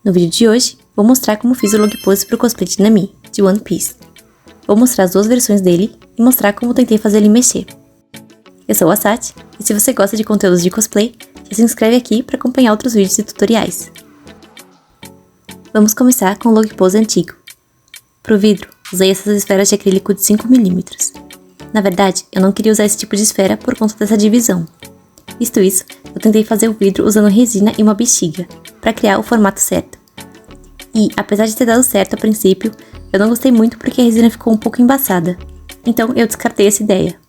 No vídeo de hoje, vou mostrar como fiz o log pose para o cosplay de Nami, de One Piece. Vou mostrar as duas versões dele e mostrar como tentei fazer ele mexer. Eu sou a Sati, e se você gosta de conteúdos de cosplay, já se inscreve aqui para acompanhar outros vídeos e tutoriais. Vamos começar com o log pose antigo. Para o vidro, usei essas esferas de acrílico de 5mm. Na verdade, eu não queria usar esse tipo de esfera por conta dessa divisão. Visto isso, eu tentei fazer o vidro usando resina e uma bexiga, para criar o formato certo. E, apesar de ter dado certo a princípio, eu não gostei muito porque a resina ficou um pouco embaçada. Então eu descartei essa ideia.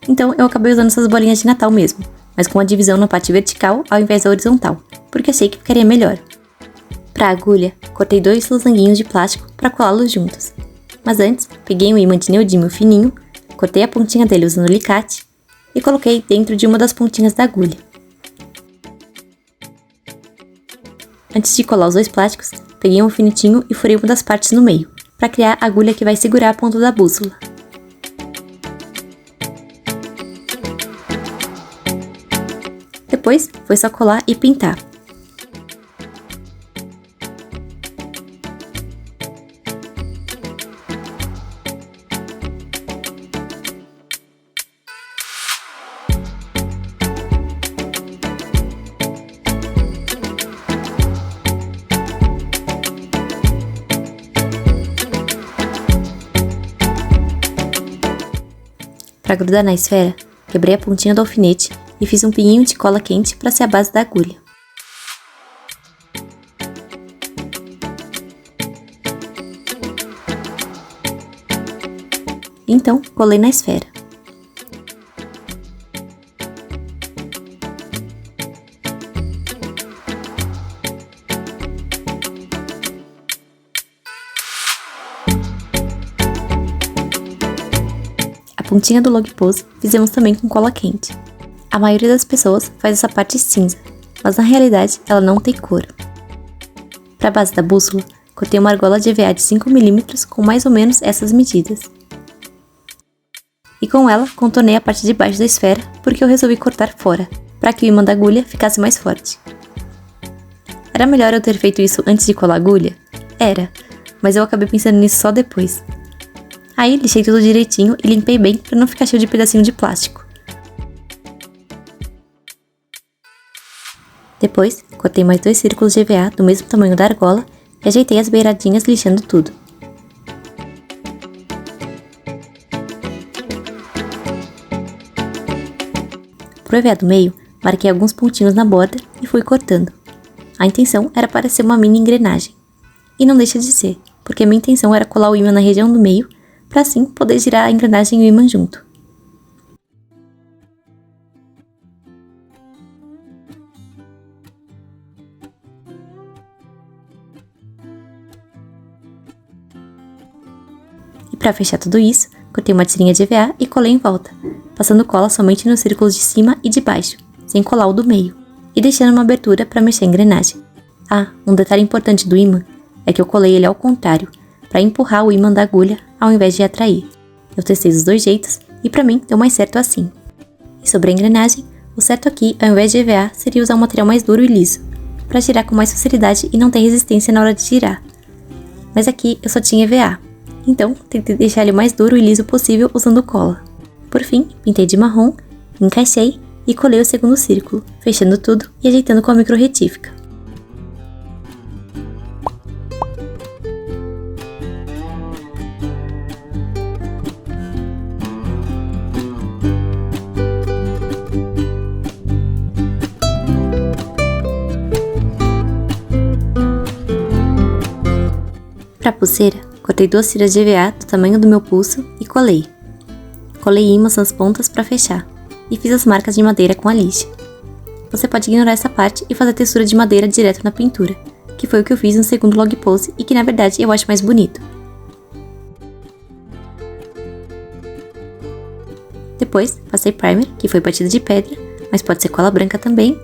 Então eu acabei usando essas bolinhas de Natal mesmo, mas com a divisão na parte vertical ao invés da horizontal, porque achei que ficaria melhor. Para a agulha, cortei 2 losanguinhos de plástico para colá-los juntos. Mas antes, peguei um imã de neodímio fininho, cortei a pontinha dele usando alicate e coloquei dentro de uma das pontinhas da agulha. Antes de colar os 2 plásticos, peguei um alfinetinho e furei uma das partes no meio, para criar a agulha que vai segurar a ponta da bússola. Depois, foi só colar e pintar. Para grudar na esfera, quebrei a pontinha do alfinete e fiz um pinguinho de cola quente para ser a base da agulha. Então, colei na esfera. A pontinha do log pose fizemos também com cola quente. A maioria das pessoas faz essa parte cinza, mas na realidade ela não tem cor. Para a base da bússola, cortei uma argola de EVA de 5mm com mais ou menos essas medidas. E com ela contornei a parte de baixo da esfera porque eu resolvi cortar fora, para que o imã da agulha ficasse mais forte. Era melhor eu ter feito isso antes de colar a agulha? Era, mas eu acabei pensando nisso só depois. Aí lixei tudo direitinho e limpei bem para não ficar cheio de pedacinho de plástico. Depois, cortei mais 2 círculos de EVA do mesmo tamanho da argola e ajeitei as beiradinhas lixando tudo. Pro EVA do meio, marquei alguns pontinhos na borda e fui cortando. A intenção era parecer uma mini engrenagem. E não deixa de ser, porque minha intenção era colar o ímã na região do meio, para assim poder girar a engrenagem e o ímã junto. E para fechar tudo isso, cortei uma tirinha de EVA e colei em volta, passando cola somente nos círculos de cima e de baixo, sem colar o do meio, e deixando uma abertura para mexer a engrenagem. Ah, um detalhe importante do ímã é que eu colei ele ao contrário, para empurrar o ímã da agulha ao invés de atrair. Eu testei os 2 jeitos e para mim deu mais certo assim. E sobre a engrenagem, o certo aqui, ao invés de EVA, seria usar um material mais duro e liso, para girar com mais facilidade e não ter resistência na hora de girar. Mas aqui eu só tinha EVA, então tentei deixar ele o mais duro e liso possível usando cola. Por fim, pintei de marrom, encaixei e colei o segundo círculo, fechando tudo e ajeitando com a micro retífica. Para a pulseira, cortei 2 tiras de EVA do tamanho do meu pulso e colei. Colei ímãs nas pontas para fechar e fiz as marcas de madeira com a lixa. Você pode ignorar essa parte e fazer a textura de madeira direto na pintura, que foi o que eu fiz no segundo log pose e que na verdade eu acho mais bonito. Depois, passei primer, que foi batida de pedra, mas pode ser cola branca também.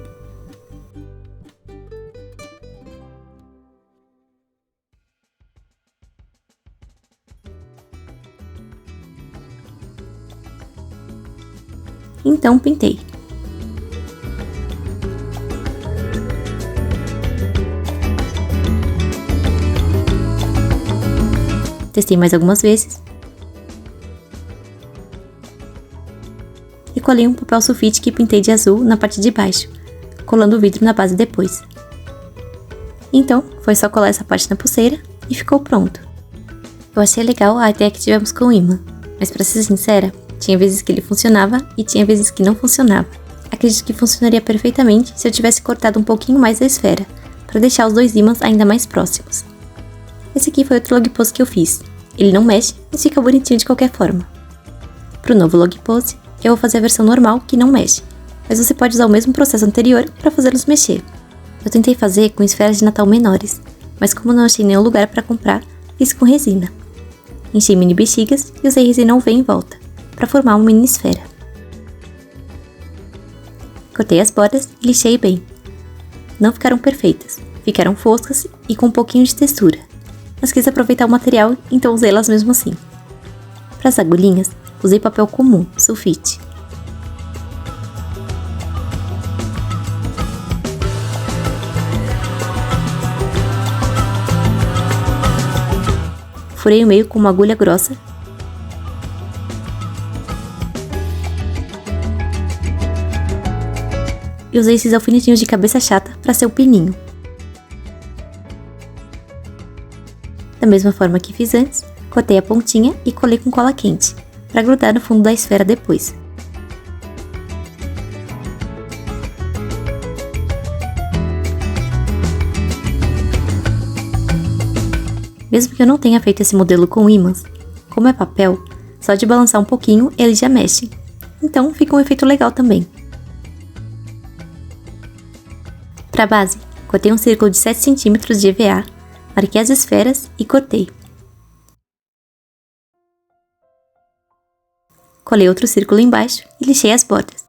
Então pintei. Testei mais algumas vezes. E colei um papel sulfite que pintei de azul na parte de baixo, colando o vidro na base depois. Então, foi só colar essa parte na pulseira e ficou pronto. Eu achei legal a ideia que tivemos com o ímã, mas pra ser sincera, tinha vezes que ele funcionava e tinha vezes que não funcionava. Acredito que funcionaria perfeitamente se eu tivesse cortado um pouquinho mais da esfera, para deixar os dois ímãs ainda mais próximos. Esse aqui foi outro log pose que eu fiz. Ele não mexe, mas fica bonitinho de qualquer forma. Pro novo log pose, eu vou fazer a versão normal que não mexe, mas você pode usar o mesmo processo anterior para fazê-los mexer. Eu tentei fazer com esferas de Natal menores, mas como não achei nenhum lugar para comprar, fiz com resina. Enchi mini bexigas e usei resina UV em volta, para formar uma mini esfera. Cortei as bordas e lixei bem. Não ficaram perfeitas, ficaram foscas e com um pouquinho de textura, mas quis aproveitar o material, então usei elas mesmo assim. Para as agulhinhas, usei papel comum, sulfite. Furei o meio com uma agulha grossa e usei esses alfinetinhos de cabeça chata para ser o pininho. Da mesma forma que fiz antes, cortei a pontinha e colei com cola quente, para grudar no fundo da esfera depois. Mesmo que eu não tenha feito esse modelo com ímãs, como é papel, só de balançar um pouquinho ele já mexe, então fica um efeito legal também. Para a base, cortei um círculo de 7 cm de EVA, marquei as esferas e cortei. Colei outro círculo embaixo e lixei as bordas.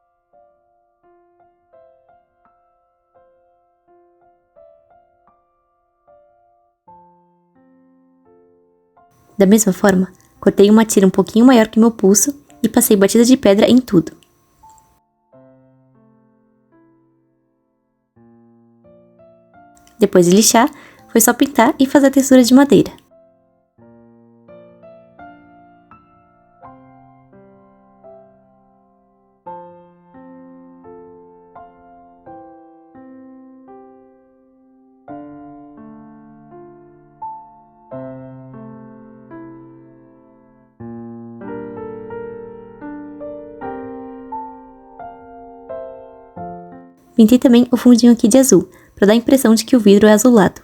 Da mesma forma, cortei uma tira um pouquinho maior que meu pulso e passei batida de pedra em tudo. Depois de lixar, foi só pintar e fazer a textura de madeira. Pintei também o fundinho aqui de azul, para dar a impressão de que o vidro é azulado.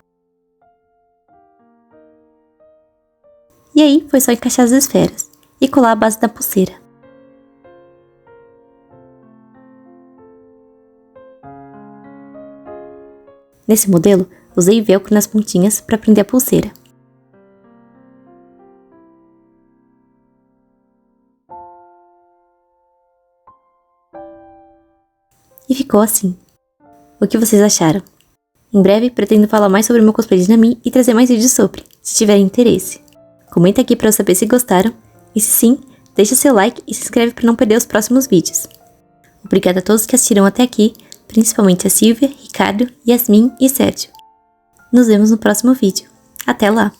E aí, foi só encaixar as esferas e colar a base da pulseira. Nesse modelo, usei velcro nas pontinhas para prender a pulseira. E ficou assim. O que vocês acharam? Em breve pretendo falar mais sobre o meu cosplay de Nami e trazer mais vídeos sobre, se tiverem interesse. Comenta aqui para eu saber se gostaram, e se sim, deixa seu like e se inscreve para não perder os próximos vídeos. Obrigada a todos que assistiram até aqui, principalmente a Silvia, Ricardo, Yasmin e Sérgio. Nos vemos no próximo vídeo. Até lá!